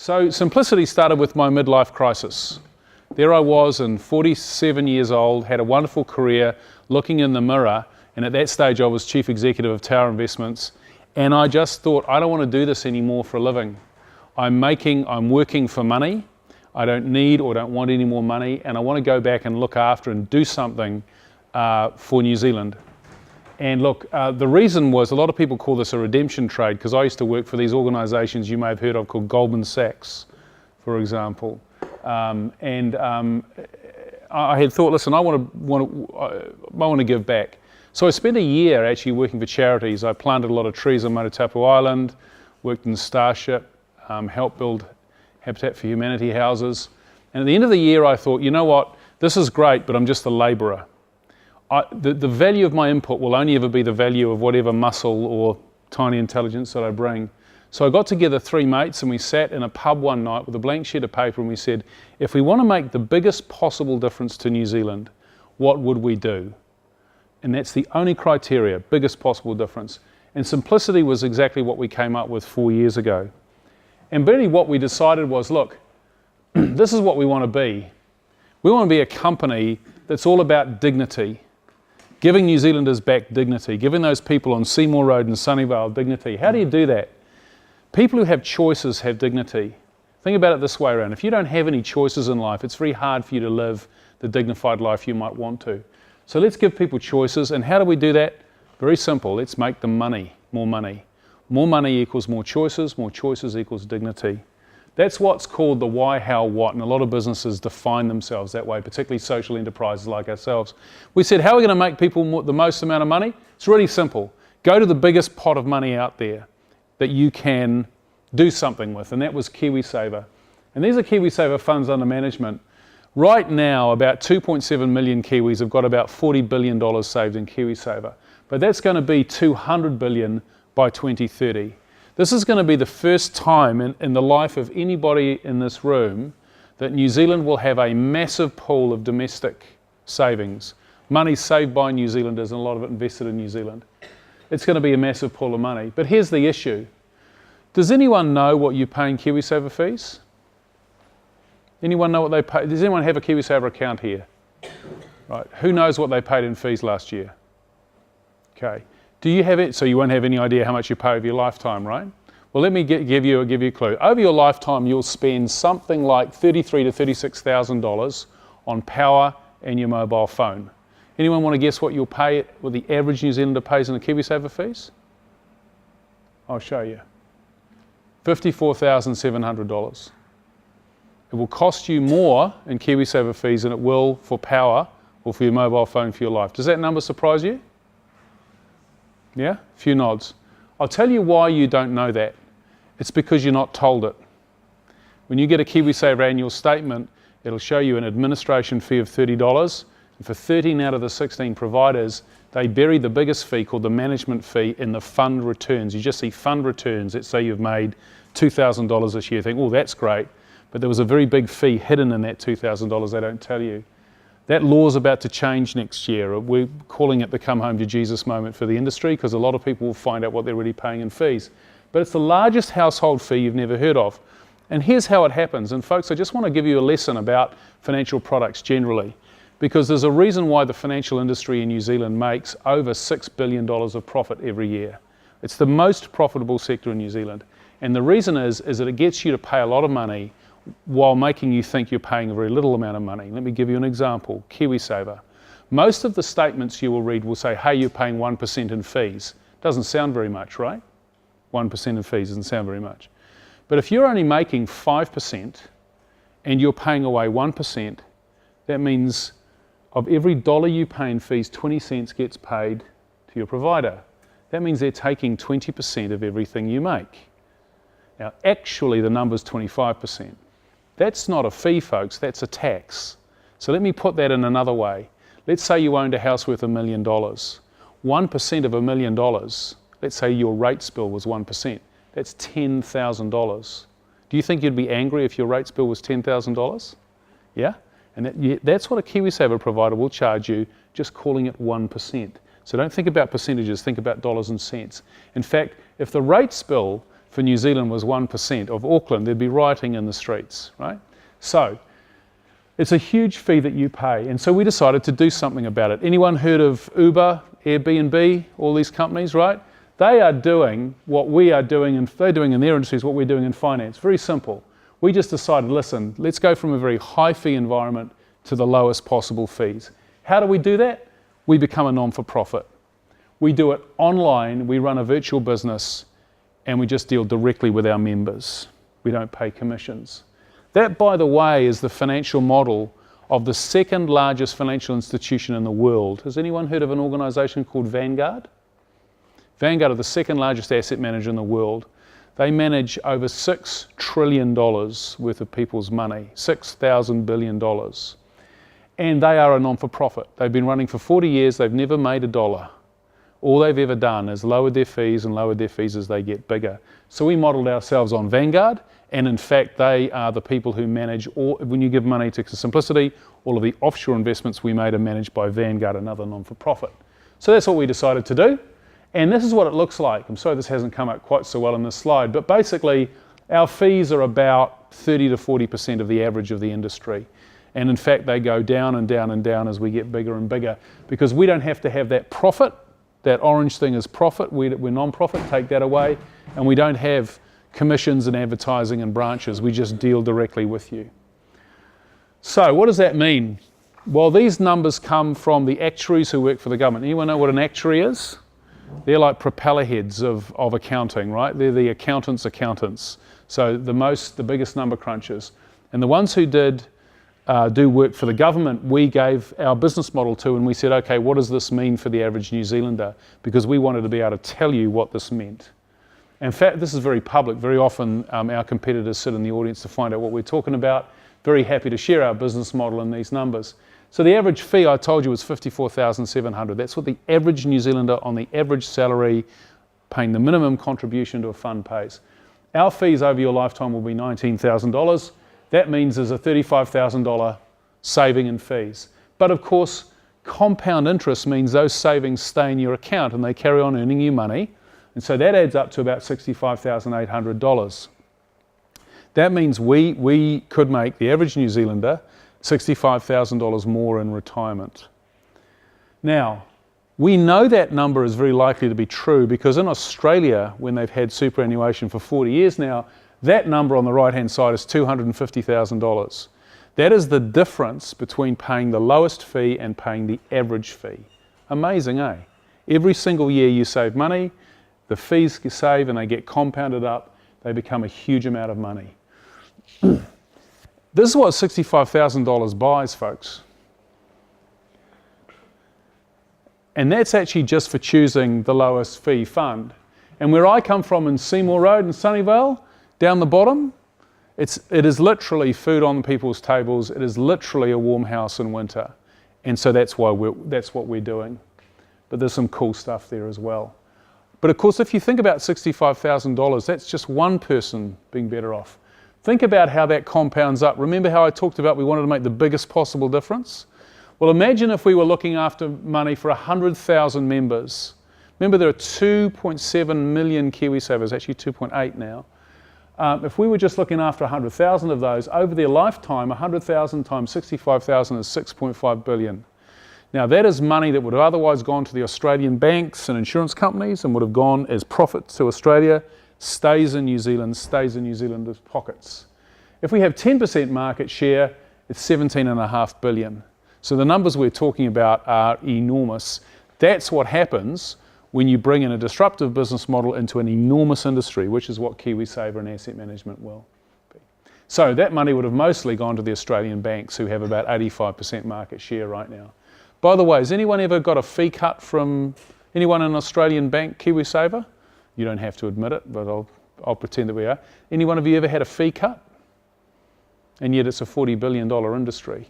So simplicity started with my midlife crisis. There I was, and 47 years old, had a wonderful career, looking in the mirror, and at that stage I was chief executive of Tower Investments, and I just thought, I don't want to do this anymore for a living. I'm working for money. I don't need or don't want any more money, and I want to go back and look after and do something for New Zealand. And look, the reason was, a lot of people call this a redemption trade, because I used to work for these organisations you may have heard of called Goldman Sachs, for example. I had thought, listen, I want to give back. So I spent a year actually working for charities. I planted a lot of trees on Motutapu Island, worked in Starship, helped build Habitat for Humanity houses. And at the end of the year I thought, you know what, this is great, but I'm just a labourer. The value of my input will only ever be the value of whatever muscle or tiny intelligence that I bring. So I got together 3 mates and we sat in a pub one night with a blank sheet of paper and we said, if we want to make the biggest possible difference to New Zealand, what would we do? And that's the only criteria, biggest possible difference. And simplicity was exactly what we came up with 4 years ago. And really what we decided was, look, this is what we want to be. We want to be a company that's all about dignity. Giving New Zealanders back dignity, giving those people on Seymour Road in Sunnyvale dignity. How do you do that? People who have choices have dignity. Think about it this way around. If you don't have any choices in life, it's very hard for you to live the dignified life you might want to. So let's give people choices. And how do we do that? Very simple. Let's make them money, more money. More money equals more choices equals dignity. That's what's called the why, how, what, and a lot of businesses define themselves that way, particularly social enterprises like ourselves. We said, how are we going to make people the most amount of money? It's really simple. Go to the biggest pot of money out there that you can do something with, and that was Kiwisaver. And these are Kiwisaver funds under management. Right now, about 2.7 million Kiwis have got about $40 billion saved in Kiwisaver, but that's going to be $200 billion by 2030. This is going to be the first time in the life of anybody in this room that New Zealand will have a massive pool of domestic savings, money saved by New Zealanders and a lot of it invested in New Zealand. It's going to be a massive pool of money. But here's the issue. Does anyone know what you pay in Kiwisaver fees? Anyone know what they pay? Does anyone have a Kiwisaver account here? Right. Who knows what they paid in fees last year? Okay. Do you have it? So you won't have any idea how much you pay over your lifetime, right? Well, let me give you a clue. Over your lifetime, you'll spend something like $33,000 to $36,000 on power and your mobile phone. Anyone want to guess what you'll pay, what the average New Zealander pays in the Kiwisaver fees? I'll show you. $54,700. It will cost you more in Kiwisaver fees than it will for power or for your mobile phone for your life. Does that number surprise you? Yeah? A few nods. I'll tell you why you don't know that. It's because you're not told it. When you get a Kiwisaver annual statement, it'll show you an administration fee of $30. And for 13 out of the 16 providers, they bury the biggest fee called the management fee in the fund returns. You just see fund returns. Let's say you've made $2,000 this year. You think, oh, that's great. But there was a very big fee hidden in that $2,000 they don't tell you. That law's about to change next year. We're calling it the come home to Jesus moment for the industry, because a lot of people will find out what they're really paying in fees. But it's the largest household fee you've never heard of. And here's how it happens. And folks, I just want to give you a lesson about financial products generally, because there's a reason why the financial industry in New Zealand makes over $6 billion of profit every year. It's the most profitable sector in New Zealand. And the reason is that it gets you to pay a lot of money while making you think you're paying a very little amount of money. Let me give you an example. Kiwisaver. Most of the statements you will read will say, hey, you're paying 1% in fees. Doesn't sound very much, right? 1% in fees doesn't sound very much. But if you're only making 5% and you're paying away 1%, that means of every dollar you pay in fees, 20 cents gets paid to your provider. That means they're taking 20% of everything you make. Now, actually, the number's 25%. That's not a fee, folks, that's a tax. So let me put that in another way. Let's say you owned a house worth $1 million. 1% of $1 million, let's say your rates bill was 1%, that's $10,000. Do you think you'd be angry if your rates bill was $10,000? Yeah? And that's what a Kiwisaver provider will charge you, just calling it 1%. So don't think about percentages, think about dollars and cents. In fact, if the rates bill for for New Zealand was 1% of Auckland, there'd be rioting in the streets, right? So it's a huge fee that you pay. And so we decided to do something about it. Anyone heard of Uber, Airbnb, all these companies, right? They are doing what we are doing, and they're doing in their industries what we're doing in finance. Very simple. We just decided, listen, let's go from a very high fee environment to the lowest possible fees. How do we do that? We become a non-for-profit. We do it online, we run a virtual business, and we just deal directly with our members. We don't pay commissions. That, by the way, is the financial model of the second largest financial institution in the world. Has anyone heard of an organisation called Vanguard? Vanguard are the second largest asset manager in the world. They manage over $6 trillion worth of people's money, $6,000 billion. And they are a non-for-profit. They've been running for 40 years, they've never made a dollar. All they've ever done is lowered their fees and lowered their fees as they get bigger. So we modelled ourselves on Vanguard, and in fact they are the people who manage all, when you give money to Simplicity, all of the offshore investments we made are managed by Vanguard, another non-for-profit. So that's what we decided to do, and this is what it looks like. I'm sorry this hasn't come out quite so well in this slide, but basically our fees are about 30 to 40% of the average of the industry. And in fact they go down and down and down as we get bigger and bigger, because we don't have to have that profit. That orange thing is profit, we're non-profit, take that away, and we don't have commissions and advertising and branches, we just deal directly with you. So what does that mean? Well, these numbers come from the actuaries who work for the government. Anyone know what an actuary is? They're like propeller heads of accounting, right? They're the accountants' accountants. So the biggest number crunchers. And the ones who do work for the government, we gave our business model to, and we said, okay, what does this mean for the average New Zealander? Because we wanted to be able to tell you what this meant. In fact, this is very public. Very often our competitors sit in the audience to find out what we're talking about. Very happy to share our business model and these numbers. So the average fee I told you was $54,700. That's what the average New Zealander on the average salary paying the minimum contribution to a fund pays. Our fees over your lifetime will be $19,000. That means there's a $35,000 saving in fees. But of course, compound interest means those savings stay in your account and they carry on earning you money. And so that adds up to about $65,800. That means we could make the average New Zealander $65,000 more in retirement. Now, we know that number is very likely to be true because in Australia, when they've had superannuation for 40 years now, that number on the right-hand side is $250,000. That is the difference between paying the lowest fee and paying the average fee. Amazing, eh? Every single year you save money, the fees you save and they get compounded up, they become a huge amount of money. This is what $65,000 buys, folks. And that's actually just for choosing the lowest fee fund. And where I come from in Seymour Road in Sunnyvale, down the bottom, it is literally food on people's tables. It is literally a warm house in winter. And so that's what we're doing. But there's some cool stuff there as well. But of course, if you think about $65,000, that's just one person being better off. Think about how that compounds up. Remember how I talked about we wanted to make the biggest possible difference? Well, imagine if we were looking after money for 100,000 members. Remember, there are 2.7 million Kiwisavers, actually 2.8 now. If we were just looking after 100,000 of those, over their lifetime, 100,000 times 65,000 is 6.5 billion. Now that is money that would have otherwise gone to the Australian banks and insurance companies and would have gone as profits to Australia, stays in New Zealand, stays in New Zealanders' pockets. If we have 10% market share, it's 17.5 billion. So the numbers we're talking about are enormous. That's what happens when you bring in a disruptive business model into an enormous industry, which is what Kiwisaver and asset management will be. So that money would have mostly gone to the Australian banks who have about 85% market share right now. By the way, has anyone ever got a fee cut from anyone in an Australian bank, Kiwisaver? You don't have to admit it, but I'll pretend that we are. Any one of you ever had a fee cut? And yet it's a $40 billion industry.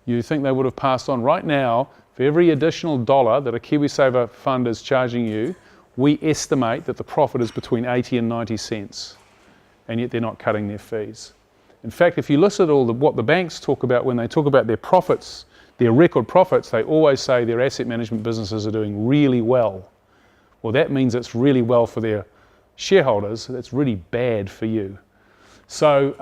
You think they would have passed on? Right now, for every additional dollar that a Kiwisaver fund is charging you, we estimate that the profit is between 80 and 90 cents, and yet they're not cutting their fees. In fact, if you listen to what the banks talk about when they talk about their profits, their record profits, they always say their asset management businesses are doing really well. Well, that means it's really well for their shareholders, that's really bad for you. So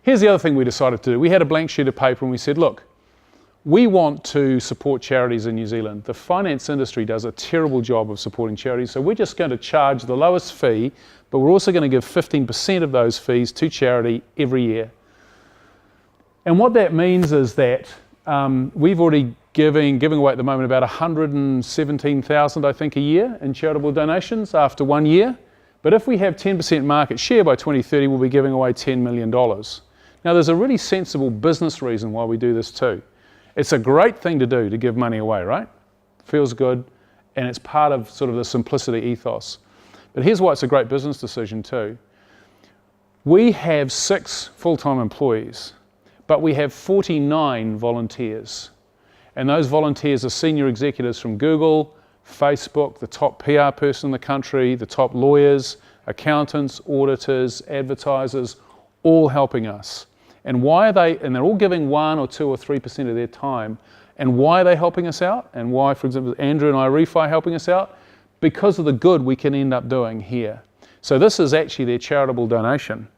here's the other thing we decided to do. We had a blank sheet of paper and we said, look, we want to support charities in New Zealand. The finance industry does a terrible job of supporting charities, so we're just going to charge the lowest fee, but we're also going to give 15% of those fees to charity every year. And what that means is that we've already giving away at the moment about 117,000, I think, a year in charitable donations after 1 year. But if we have 10% market share by 2030, we'll be giving away $10 million. Now, there's a really sensible business reason why we do this too. It's a great thing to do, to give money away, right? Feels good, and it's part of sort of the simplicity ethos. But here's why it's a great business decision too. We have 6 full-time employees, but we have 49 volunteers. And those volunteers are senior executives from Google, Facebook, the top PR person in the country, the top lawyers, accountants, auditors, advertisers, all helping us. And why are they, and they're all giving 1 or 2 or 3% of their time. And why are they helping us out? And why, for example, Andrew and Refi helping us out? Because of the good we can end up doing here. So this is actually their charitable donation.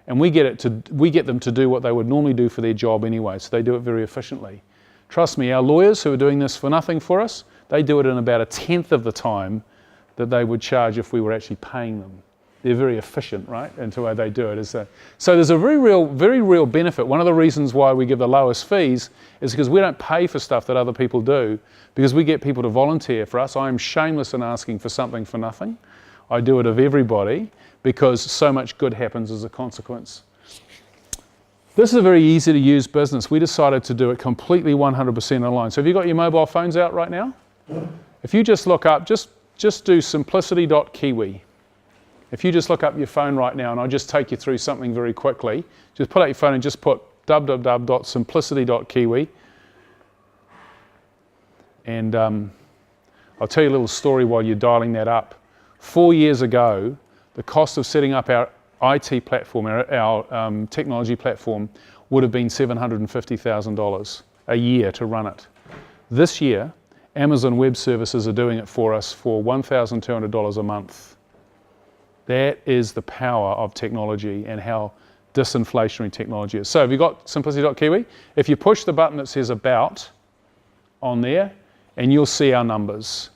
And we get them to do what they would normally do for their job anyway, so they do it very efficiently. Trust me, our lawyers who are doing this for nothing for us, they do it in about 1/10 of the time that they would charge if we were actually paying them. They're very efficient, right? And the way they do it is that. So there's a very real benefit. One of the reasons why we give the lowest fees is because we don't pay for stuff that other people do, because we get people to volunteer for us. I am shameless in asking for something for nothing. I do it of everybody because so much good happens as a consequence. This is a very easy to use business. We decided to do it completely 100% online. So have you got your mobile phones out right now? If you just look up, just do simplicity.kiwi. If you just look up your phone right now, and I'll just take you through something very quickly, just pull out your phone and just put www.simplicity.kiwi. And I'll tell you a little story while you're dialing that up. 4 years ago, the cost of setting up our IT platform, our technology platform, would have been $750,000 a year to run it. This year, Amazon Web Services are doing it for us for $1,200 a month. That is the power of technology and how disinflationary technology is. So have you got simplicity.kiwi? If you push the button that says About on there, and you'll see our numbers.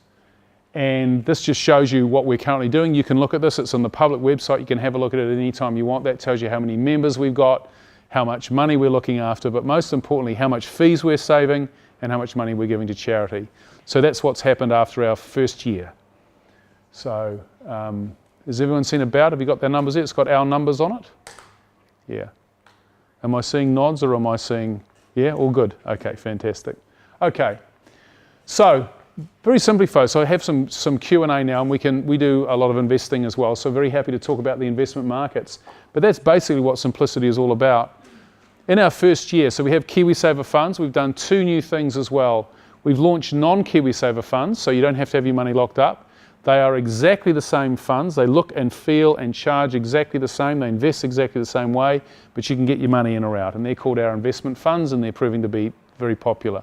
And this just shows you what we're currently doing. You can look at this. It's on the public website. You can have a look at it any time you want. That tells you how many members we've got, how much money we're looking after, but most importantly, how much fees we're saving and how much money we're giving to charity. So that's what's happened after our first year. So has everyone seen About? Have you got their numbers there? It's got our numbers on it. Yeah. Am I seeing nods or am I seeing, yeah, all good? Okay, fantastic. Okay, so very simply, folks, so I have some Q&A now, and we do a lot of investing as well, so very happy to talk about the investment markets. But that's basically what Simplicity is all about. In our first year, so we have Kiwisaver funds. We've done 2 new things as well. We've launched non-Kiwisaver funds, so you don't have to have your money locked up. They are exactly the same funds. They look and feel and charge exactly the same. They invest exactly the same way, but you can get your money in or out. And they're called our investment funds, and they're proving to be very popular.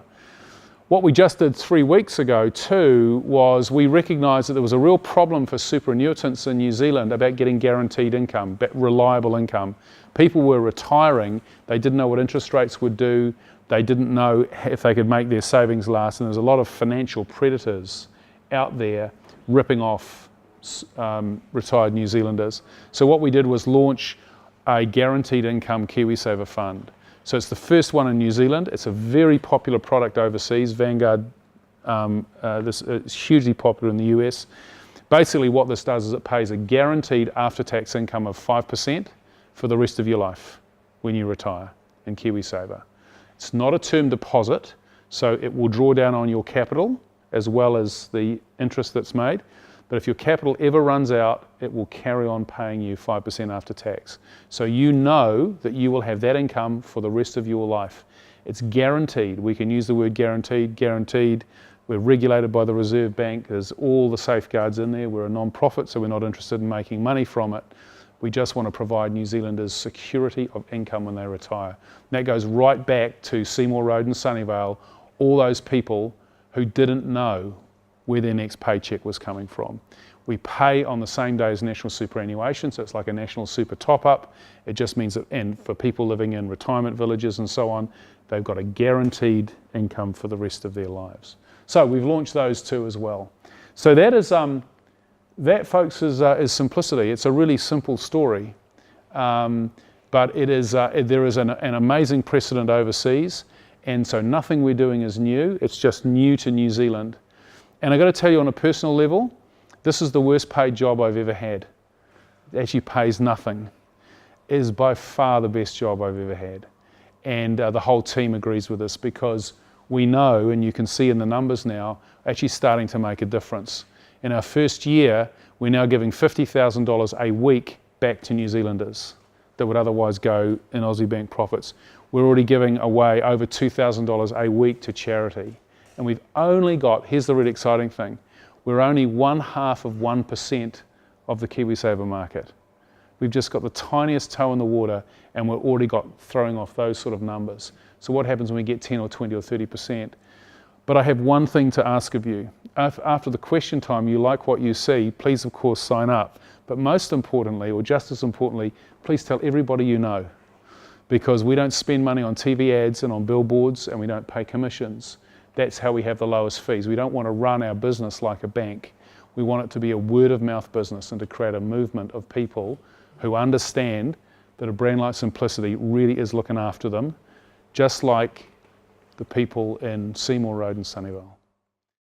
What we just did 3 weeks ago too was we recognised that there was a real problem for superannuitants in New Zealand about getting guaranteed income, reliable income. People were retiring. They didn't know what interest rates would do. They didn't know if they could make their savings last. And there's a lot of financial predators out there ripping off retired New Zealanders. So what we did was launch a guaranteed income Kiwisaver fund. So it's the first one in New Zealand. It's a very popular product overseas. Vanguard, it's hugely popular in the US. Basically what this does is it pays a guaranteed after-tax income of 5% for the rest of your life when you retire in Kiwisaver. It's not a term deposit, so it will draw down on your capital as well as the interest that's made. But if your capital ever runs out, it will carry on paying you 5% after tax. So you know that you will have that income for the rest of your life. It's guaranteed. We can use the word guaranteed, guaranteed. We're regulated by the Reserve Bank. There's all the safeguards in there. We're a non-profit, so we're not interested in making money from it. We just want to provide New Zealanders security of income when they retire. And that goes right back to Seymour Road and Sunnyvale, all those people who didn't know where their next paycheck was coming from. We pay on the same day as national superannuation, so it's like a national super top-up. It just means that, and for people living in retirement villages and so on, they've got a guaranteed income for the rest of their lives. So we've launched those two as well. So that is, that folks is simplicity. It's a really simple story, but it is, there is an amazing precedent overseas, and so nothing we're doing is new. It's just new to New Zealand. And I've got to tell you, on a personal level, this is the worst paid job I've ever had. It actually pays nothing. It is by far the best job I've ever had. And the whole team agrees with this, because we know, and you can see in the numbers now, actually starting to make a difference. In our first year, we're now giving $50,000 a week back to New Zealanders that would otherwise go in Aussie Bank profits. We're already giving away over $2,000 a week to charity. And we've only got, here's the really exciting thing, we're only 0.5% of the Kiwisaver market. We've just got the tiniest toe in the water, and we're already throwing off those sort of numbers. So what happens when we get 10 or 20 or 30%? But I have one thing to ask of you. After the question time, you like what you see, please of course sign up. But most importantly, or just as importantly, please tell everybody you know. Because we don't spend money on TV ads and on billboards, and we don't pay commissions. That's how we have the lowest fees. We don't want to run our business like a bank. We want it to be a word of mouth business, and to create a movement of people who understand that a brand like Simplicity really is looking after them, just like the people in Seymour Road in Sunnyvale.